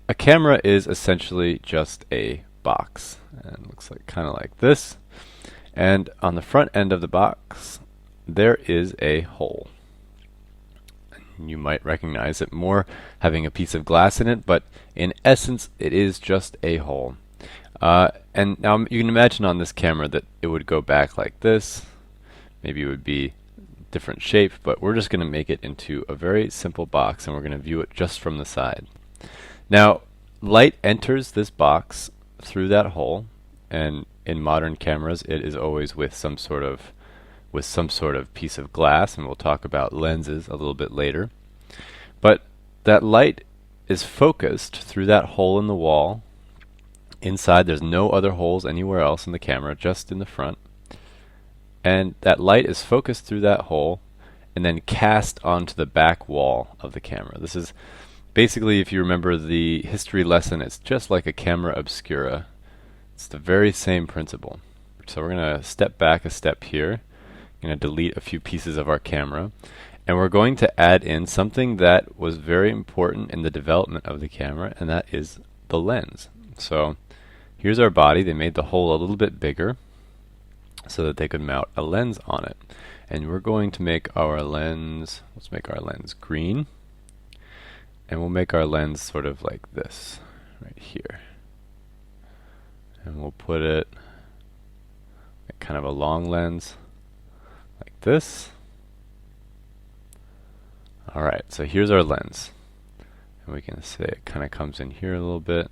a camera is essentially just a box, and it looks like kind of like this. And on the front end of the box, there is a hole. You might recognize it more having a piece of glass in it, but in essence, it is just a hole. And now you can imagine on this camera that it would go back like this. Maybe it would be different shape, but we're just going to make it into a very simple box, and we're going to view it just from the side. Now, light enters this box through that hole, and in modern cameras, it is always with some sort of piece of glass, and we'll talk about lenses a little bit later. But that light is focused through that hole in the wall. Inside, there's no other holes anywhere else in the camera, just in the front. And that light is focused through that hole and then cast onto the back wall of the camera. This is basically, if you remember the history lesson, it's just like a camera obscura. It's the very same principle. So we're going to step back a step here. Going to delete a few pieces of our camera, and we're going to add in something that was very important in the development of the camera, and that is the lens. So here's our body. They made the hole a little bit bigger so that they could mount a lens on it. And we're going to make our lens, let's make our lens green, and we'll make our lens sort of like this right here. And we'll put it like kind of a long lens like this. Alright, so here's our lens. And we can say it kind of comes in here a little bit.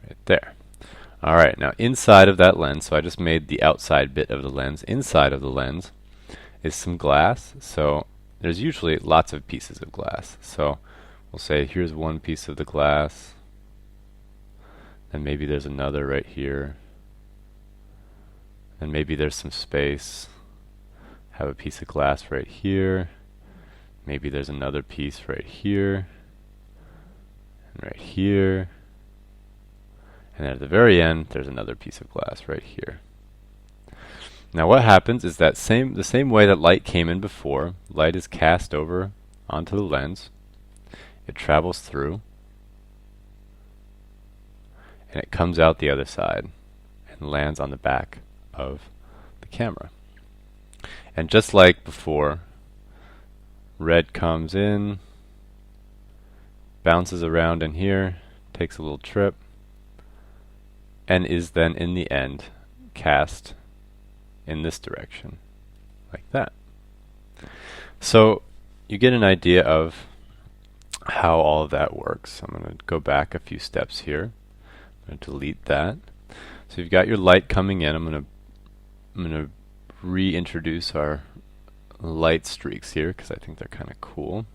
Right there. Alright, now inside of that lens, so I just made the outside bit of the lens. Inside of the lens is some glass. So there's usually lots of pieces of glass. So we'll say here's one piece of the glass. And maybe there's another right here. And maybe there's some space. Have a piece of glass right here. Maybe there's another piece right here. And right here. And at the very end, there's another piece of glass right here. Now what happens is that the same way that light came in before, light is cast over onto the lens. It travels through. And it comes out the other side and lands on the back of the camera. And just like before, red comes in, bounces around in here, takes a little trip, and is then in the end cast in this direction, like that. So you get an idea of how all of that works. I'm going to go back a few steps here. I'm going to delete that. So you've got your light coming in. I'm going to reintroduce our light streaks here because I think they're kind of cool.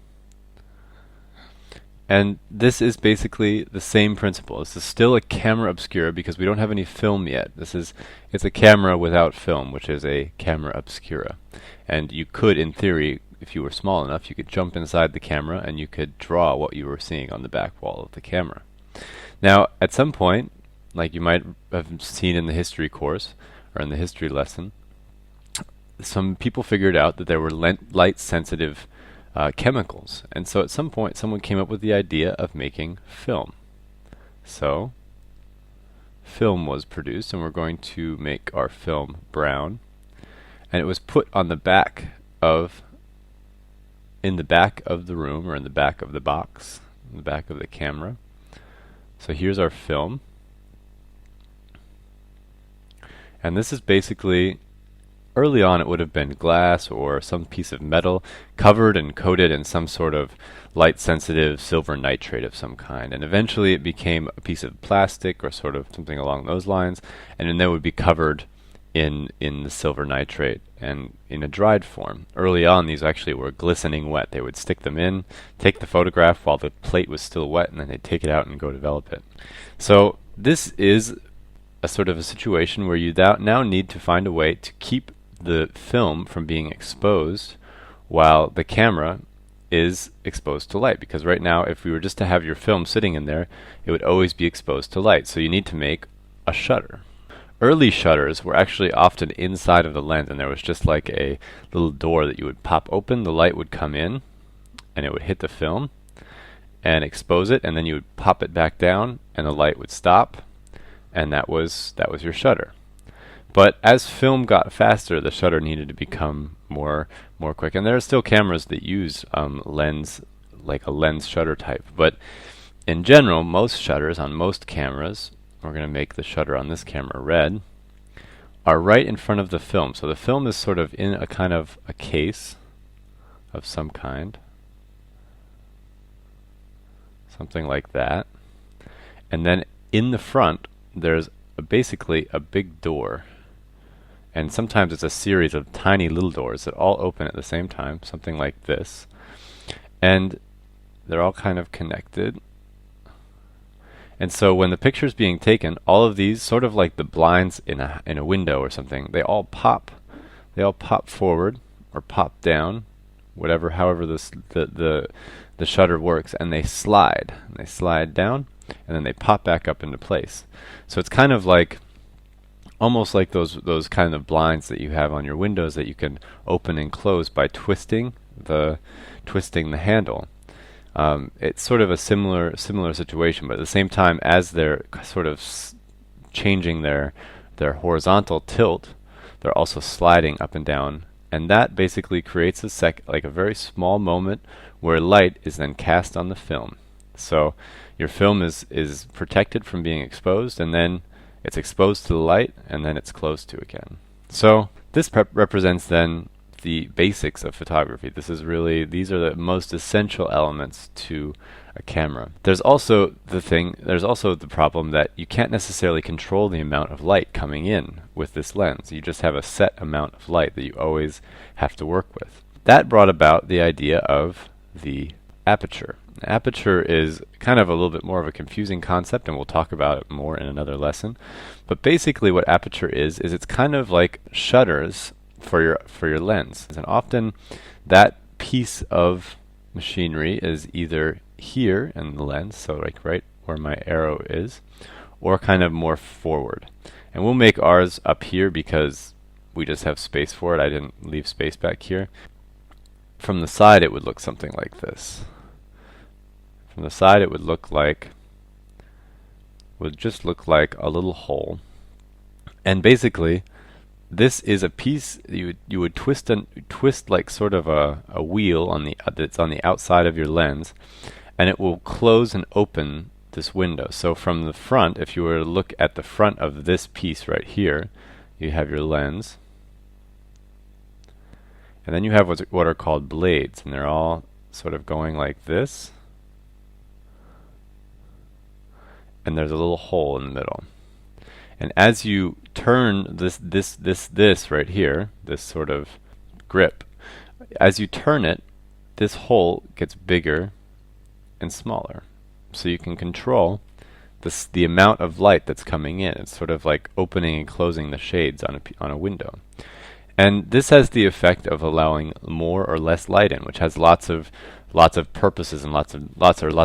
And this is basically the same principle. This is still a camera obscura because we don't have any film yet. It's a camera without film, which is a camera obscura. And you could, in theory, if you were small enough, you could jump inside the camera and you could draw what you were seeing on the back wall of the camera. Now, at some point, like you might have seen in the history course or in the history lesson, some people figured out that there were light-sensitive chemicals. And so at some point, someone came up with the idea of making film. So film was produced, and we're going to make our film brown. And it was put on the back of, in the back of the room, or in the back of the box, in the back of the camera. So here's our film. And this is basically, early on it would have been glass or some piece of metal covered and coated in some sort of light-sensitive silver nitrate of some kind. And eventually it became a piece of plastic or sort of something along those lines, and then it would be covered in the silver nitrate and in a dried form. Early on these actually were glistening wet. They would stick them in, take the photograph while the plate was still wet, and then they'd take it out and go develop it. So this is a sort of a situation where you now need to find a way to keep the film from being exposed while the camera is exposed to light, because right now if we were just to have your film sitting in there, it would always be exposed to light. So you need to make a shutter. Early shutters were actually often inside of the lens, and there was just like a little door that you would pop open, the light would come in and it would hit the film, and expose it, and then you would pop it back down and the light would stop, and that was your shutter. But as film got faster, the shutter needed to become more quick. And there are still cameras that use lens, like a lens shutter type. But in general, most shutters on most cameras, we're going to make the shutter on this camera red, are right in front of the film. So the film is sort of in a kind of a case of some kind. Something like that. And then in the front, there's basically a big door. And sometimes it's a series of tiny little doors that all open at the same time, something like this. And they're all kind of connected. And so when the picture is being taken, all of these, sort of like the blinds in a window or something, they all pop forward or pop down, however the shutter works, and they slide. And they slide down, and then they pop back up into place. So it's kind of like almost like those kind of blinds that you have on your windows that you can open and close by twisting the handle. It's sort of a similar situation, but at the same time, as they're sort of changing their horizontal tilt, they're also sliding up and down, and that basically creates like a very small moment where light is then cast on the film. So your film is protected from being exposed, and then it's exposed to the light, and then it's closed to again. So this represents then the basics of photography. These are the most essential elements to a camera. There's also the problem that you can't necessarily control the amount of light coming in with this lens. You just have a set amount of light that you always have to work with. That brought about the idea of the aperture. Aperture is kind of a little bit more of a confusing concept, and we'll talk about it more in another lesson. But basically what aperture is it's kind of like shutters for your lens. And often that piece of machinery is either here in the lens, so like right where my arrow is, or kind of more forward. And we'll make ours up here because we just have space for it. I didn't leave space back here. From the side it would look something like this. From the side it would just look like a little hole. And basically this is a piece you would twist like sort of a wheel that's on the outside of your lens, and it will close and open this window. So from the front, if you were to look at the front of this piece right here, you have your lens, and then you have what are called blades, and they're all sort of going like this, and there's a little hole in the middle. And as you turn this right here, this sort of grip, as you turn it, this hole gets bigger and smaller. So you can control the amount of light that's coming in. It's sort of like opening and closing the shades on a window. And this has the effect of allowing more or less light in, which has lots of purposes and lots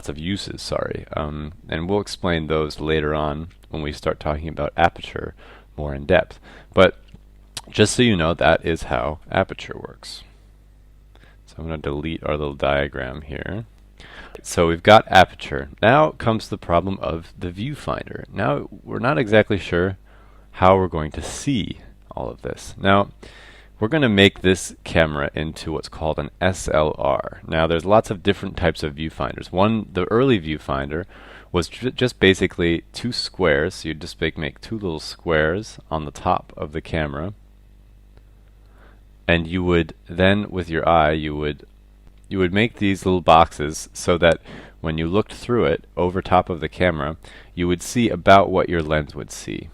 of uses. Sorry, and we'll explain those later on when we start talking about aperture more in depth. But just so you know, that is how aperture works. So I'm going to delete our little diagram here. So we've got aperture. Now comes the problem of the viewfinder. Now we're not exactly sure how we're going to see all of this. Now we're going to make this camera into what's called an SLR. Now there's lots of different types of viewfinders. The early viewfinder was just basically two squares. So you'd just make two little squares on the top of the camera, and you would then with your eye you would make these little boxes so that when you looked through it over top of the camera, you would see about what your lens would see.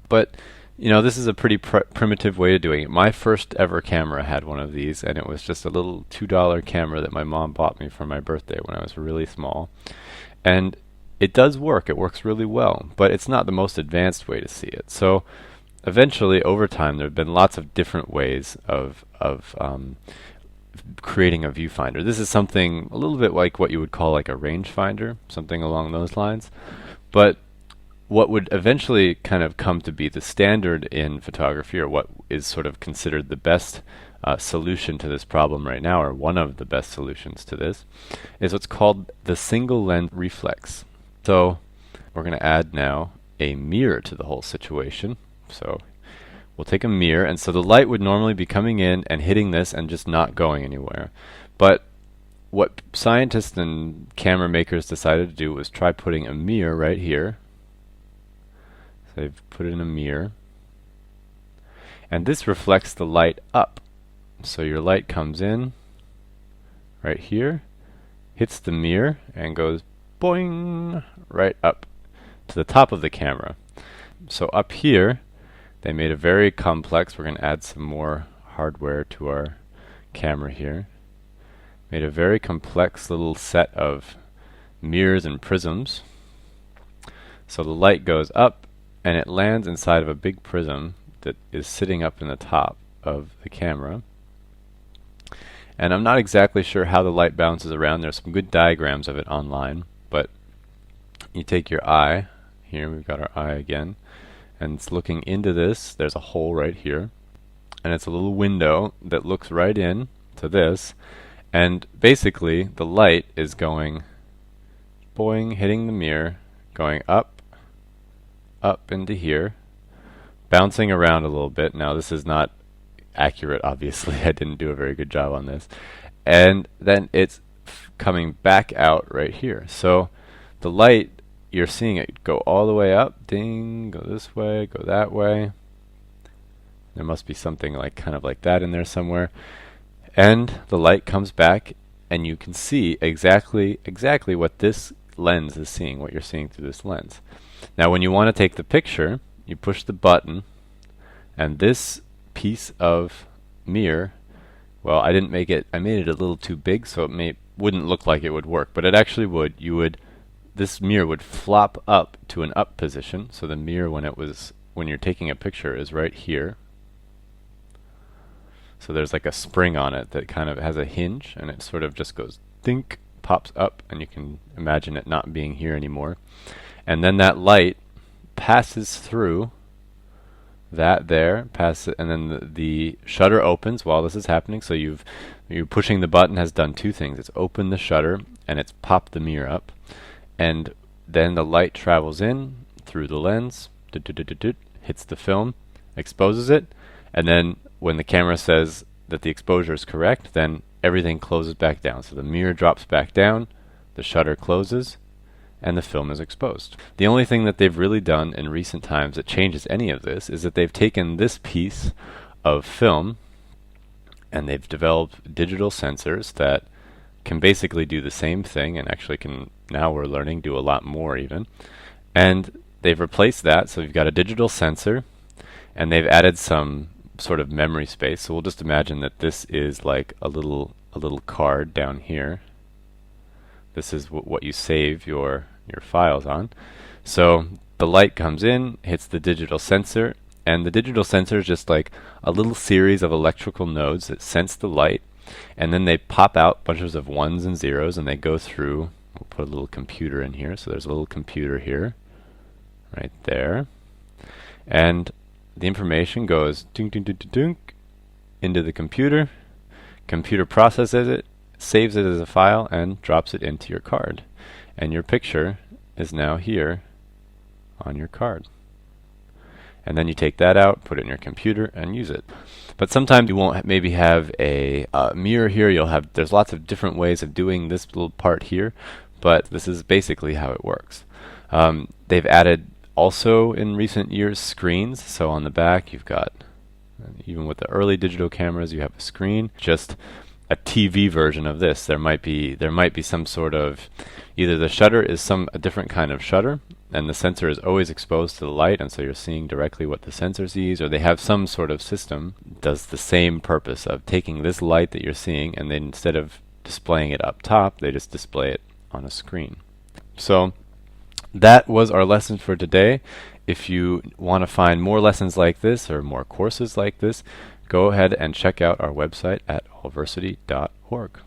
But you know, this is a pretty primitive way of doing it. My first ever camera had one of these, and it was just a little $2 camera that my mom bought me for my birthday when I was really small. And it does work. It works really well, but it's not the most advanced way to see it. So eventually, over time, there have been lots of different ways of creating a viewfinder. This is something a little bit like what you would call like a rangefinder, something along those lines. But what would eventually kind of come to be the standard in photography, or what is sort of considered the best solution to this problem right now, or one of the best solutions to this, is what's called the single lens reflex. So we're going to add now a mirror to the whole situation. So we'll take a mirror, and so the light would normally be coming in and hitting this and just not going anywhere. But what scientists and camera makers decided to do was try putting a mirror right here. So they've put in a mirror, and this reflects the light up. So your light comes in right here, hits the mirror, and goes boing right up to the top of the camera. So up here, they made a very complex, we're going to add some more hardware to our camera here, made a very complex little set of mirrors and prisms. So the light goes up and it lands inside of a big prism that is sitting up in the top of the camera. And I'm not exactly sure how the light bounces around. There's some good diagrams of it online, but you take your eye, here we've got our eye again, and it's looking into this. There's a hole right here, and it's a little window that looks right in to this, and basically the light is going boing, hitting the mirror, going up into here, bouncing around a little bit. Now this is not accurate, obviously. I didn't do a very good job on this. And then it's coming back out right here. So the light, you're seeing it go all the way up, ding, go this way, go that way. There must be something like kind of like that in there somewhere. And the light comes back, and you can see exactly what this lens is seeing, what you're seeing through this lens. Now when you want to take the picture, you push the button, and this piece of mirror, well, I made it a little too big, so it wouldn't look like it would work, but it actually would. This mirror would flop up to an up position, so the mirror when you're taking a picture is right here. So there's like a spring on it that kind of has a hinge, and it sort of just goes think, pops up, and you can imagine it not being here anymore. And then that light passes through that there, and then the shutter opens while this is happening. So you pushing the button has done two things. It's opened the shutter and it's popped the mirror up, and then the light travels in through the lens, hits the film, exposes it, and then when the camera says that the exposure is correct, then everything closes back down. So the mirror drops back down, the shutter closes, and the film is exposed. The only thing that they've really done in recent times that changes any of this is that they've taken this piece of film and they've developed digital sensors that can basically do the same thing, and actually can, now we're learning, do a lot more even. And they've replaced that, so you've got a digital sensor, and they've added some sort of memory space. So we'll just imagine that this is like a little card down here. This is what you save your files on. So the light comes in, hits the digital sensor, and the digital sensor is just like a little series of electrical nodes that sense the light, and then they pop out bunches of ones and zeros, and they go through. We'll put a little computer in here. So there's a little computer here, right there, and the information goes dunk, dunk, dunk, dunk, dunk, into the computer. Computer processes it, saves it as a file, and drops it into your card. And your picture is now here on your card. And then you take that out, put it in your computer, and use it. But sometimes you won't maybe have a mirror here. There's lots of different ways of doing this little part here, but this is basically how it works. They've added also in recent years screens. So on the back you've got, even with the early digital cameras, you have a screen, just a TV version of this. There might be some sort of, either the shutter is a different kind of shutter, and the sensor is always exposed to the light, and so you're seeing directly what the sensor sees, or they have some sort of system that does the same purpose of taking this light that you're seeing, and then instead of displaying it up top, they just display it on a screen. So that was our lesson for today. If you want to find more lessons like this or more courses like this, go ahead and check out our website at allversity.org.